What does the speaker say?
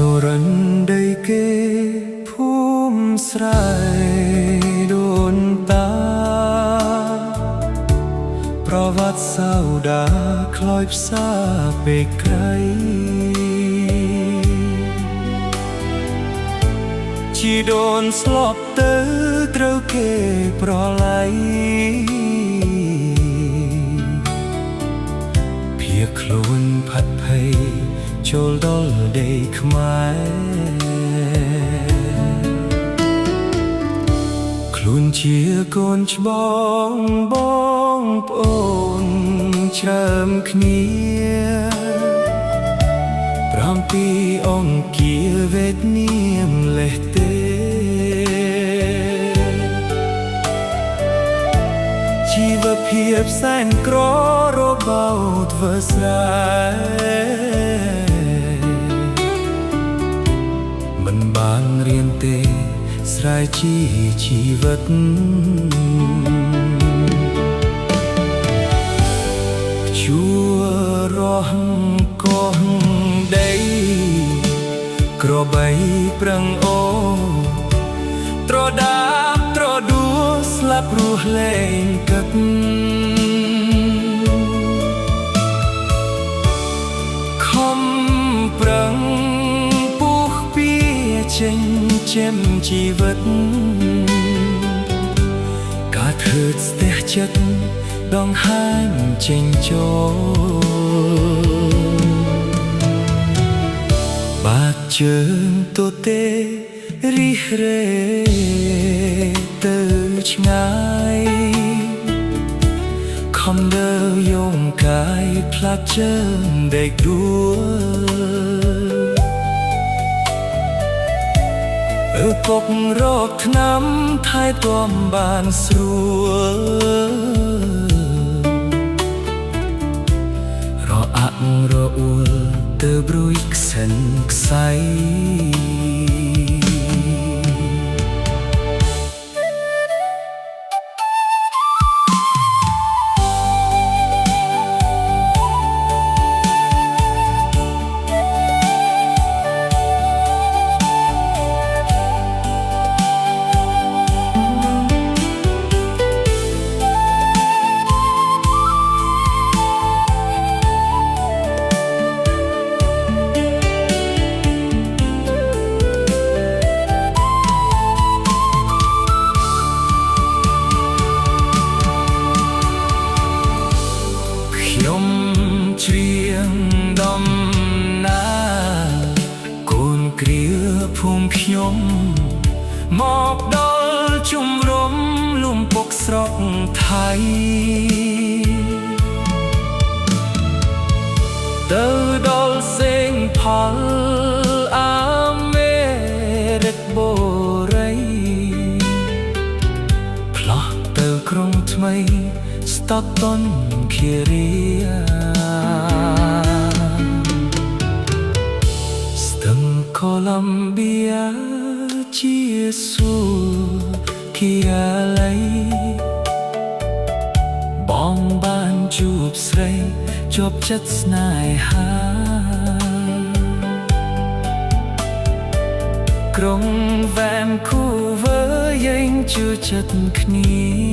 សុរិនដីគេភូមិស្រែដូនតាប្រវត្តិសៅដាខ្លោចផ្សាពេកក្រៃជីដូនស្លាប់ទៅត្រូវគេប្រឡ័យភៀសខ្លួនផាត់ភ័យចូលដល់ដីខ្មែរខ្លួនជាកូនច្បងបងប្អូនច្រើនគ្នា7អង្គាវេទនាមលេះទេជីវភាពសែនក្ររបៅធ្វើស្រែមិនបានរៀនទេស្រែជាជីវិតជួរស់កោះដីក្របីប្រឹងអូត្រដាបត្រដួស្លាប់រស់លែងកឹកខំប្រឹងពុះពីចេញចិញ្ចឹមជីវិតការធ្វើស្ទះចិត្តដងហាញចេញចូលបាត់ជើងទទេរិះរេទៅឆ្ងាយខំដើរយំកាយផ្លាត់ជើងដេកដួលពុករកថ្នាំថែទាំបានស្រួលរអាក់រអួលទៅព្រួយខ្សិនខ្សៃច្រៀងដំណាកូនគ្រាភូមិខ្ញុំមកដល់ជំរំលំពុកស្រុកថៃទៅដល់សេងផលអាមេរិកបូរីផ្លោះទៅក្រុងថ្មីស្តុកតុនឃារីកូឡុំប៊ីយ៉ាជាស៊ូគីយ៉ាឡៃបងបានជួបស្រីជាប់ចិត្តស្នេហាក្រុងវ៉ានគូវើយើងជឿចិត្តគ្នា